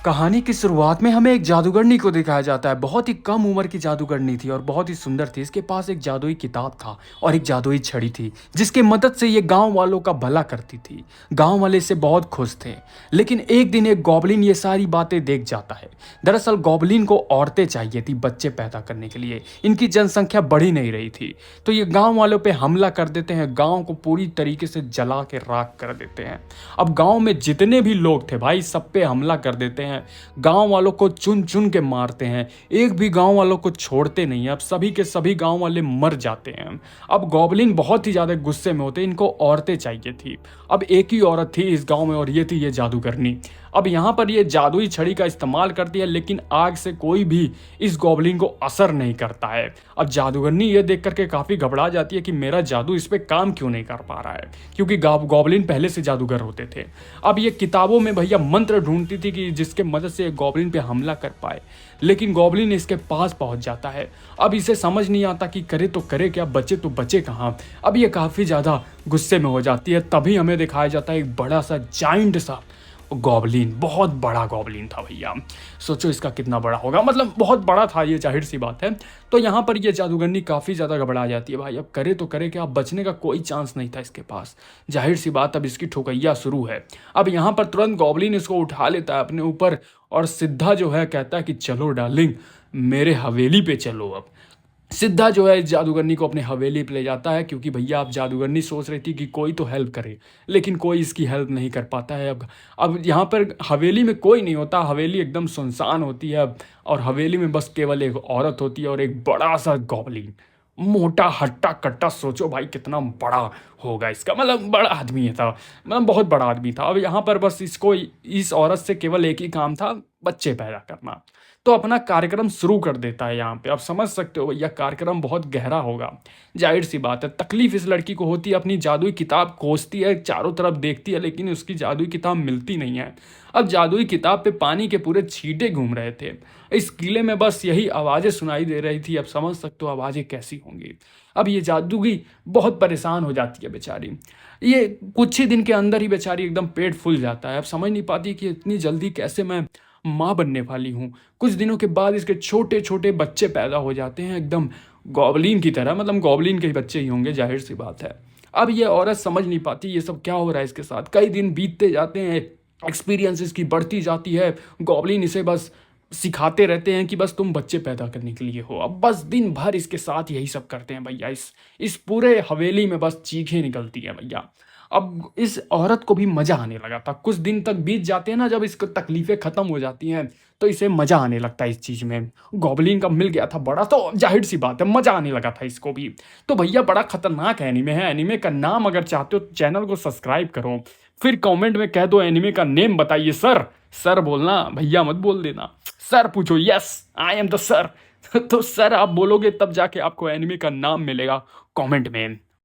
कहानी की शुरुआत में हमें एक जादूगरनी को दिखाया जाता है। बहुत ही कम उम्र की जादूगरनी थी और बहुत ही सुंदर थी। इसके पास एक जादुई किताब था और एक जादुई छड़ी थी जिसकी मदद से ये गांव वालों का भला करती थी। गांव वाले इससे बहुत खुश थे। लेकिन एक दिन एक गॉबलिन ये सारी बातें देख जाता है। दरअसल गॉबलिन को औरतें चाहिए थी बच्चे पैदा करने के लिए। इनकी जनसंख्या बढ़ी नहीं रही थी, तो ये गांव वालों पे हमला कर देते हैं। गांव को पूरी तरीके से जला के राख कर देते हैं। अब गांव में जितने भी लोग थे भाई, सब पे हमला कर देते हैं। गांव वालों को चुन चुन के मारते हैं। एक भी गांव वालों को छोड़ते नहीं है। अब सभी के सभी गांव वाले मर जाते हैं। अब गॉबलिन बहुत ही ज्यादा गुस्से में होते। इनको औरतें चाहिए थी। अब एक ही औरत थी इस गांव में और ये थी ये जादूगरनी। अब यहाँ पर ये जादुई छड़ी का इस्तेमाल करती है, लेकिन आग से कोई भी इस गॉबलिन को असर नहीं करता है। अब जादूगरनी ये देख करके काफ़ी घबरा जाती है कि मेरा जादू इस पे काम क्यों नहीं कर पा रहा है, क्योंकि गॉबलिन पहले से जादूगर होते थे। अब ये किताबों में भैया मंत्र ढूंढती थी कि जिसके मदद से गॉबलिन पे हमला कर पाए, लेकिन गॉबलिन इसके पास पहुंच जाता है। अब इसे समझ नहीं आता कि करे तो करे क्या, बचे तो बचे कहाँ। अब ये काफ़ी ज़्यादा गुस्से में हो जाती है। तभी हमें दिखाया जाता है एक बड़ा सा जाइंट सा गॉबलिन, बहुत बड़ा गॉबलिन था भैया। सोचो इसका कितना बड़ा होगा, मतलब बहुत बड़ा था ये, जाहिर सी बात है। तो यहाँ पर ये जादूगरनी काफ़ी ज़्यादा घबरा जाती है। भाई अब करे तो करे क्या, बचने का कोई चांस नहीं था इसके पास। जाहिर सी बात, अब इसकी ठोकैया शुरू है। अब यहाँ पर तुरंत गॉबलिन इसको उठा लेता है अपने ऊपर और सीधा जो है कहता है कि चलो डार्लिंग, मेरे हवेली पे चलो। अब सिद्धा जो है इस जादूगरनी को अपने हवेली पे ले जाता है, क्योंकि भैया अब जादूगरनी सोच रही थी कि कोई तो हेल्प करे, लेकिन कोई इसकी हेल्प नहीं कर पाता है। अब यहाँ पर हवेली में कोई नहीं होता। हवेली एकदम सुनसान होती है और हवेली में बस केवल एक औरत होती है और एक बड़ा सा गॉबलिन, मोटा हट्टा कट्टा। सोचो भाई कितना बड़ा होगा इसका, मतलब बड़ा आदमी था, मतलब बहुत बड़ा आदमी था। अब यहाँ पर बस इसको, इस औरत से केवल एक ही काम था, बच्चे पैदा करना। तो अपना कार्यक्रम शुरू कर देता है यहाँ पे। आप समझ सकते हो भैया कार्यक्रम बहुत गहरा होगा। जाहिर सी बात है तकलीफ इस लड़की को होती है। अपनी जादुई किताब खोजती है, चारों तरफ देखती है, लेकिन उसकी जादुई किताब मिलती नहीं है। अब जादुई किताब पे पानी के पूरे छींटे घूम रहे थे। इस किले में बस यही आवाज़ें सुनाई दे रही थी। अब समझ सकते हो आवाज़ें कैसी होंगी। अब ये जादूगी बहुत परेशान हो जाती है बेचारी। ये कुछ ही दिन के अंदर ही बेचारी एकदम पेट फूल जाता है। अब समझ नहीं पाती कि इतनी जल्दी कैसे मैं माँ बनने वाली हूँ। कुछ दिनों के बाद इसके छोटे छोटे बच्चे पैदा हो जाते हैं, एकदम गॉबलिन की तरह, मतलब गॉबलिन के ही बच्चे ही होंगे, जाहिर सी बात है। अब ये औरत समझ नहीं पाती ये सब क्या हो रहा है इसके साथ। कई दिन बीतते जाते हैं, एक्सपीरियंस इसकी बढ़ती जाती है। गॉबलिन इसे बस सिखाते रहते हैं कि बस तुम बच्चे पैदा करने के लिए हो। अब बस दिन भर इसके साथ यही सब करते हैं भैया। इस पूरे हवेली में बस चीखें निकलती हैं भैया। अब इस औरत को भी मजा आने लगा था। कुछ दिन तक बीत जाते हैं ना, जब इसको तकलीफें खत्म हो जाती हैं तो इसे मजा आने लगता है इस चीज में। गॉबलिन का मिल गया था बड़ा, तो जाहिर सी बात है मजा आने लगा था इसको भी। तो भैया बड़ा खतरनाक एनीमे है। एनीमे का नाम अगर चाहते हो चैनल को सब्सक्राइब करो, फिर कमेंट में कह दो एनीमे का नेम बताइए। सर सर बोलना, भैया मत बोल देना। सर पूछो, yes I am the sir. तो सर आप बोलोगे तब जाके आपको एनीमे का नाम मिलेगा कमेंट में।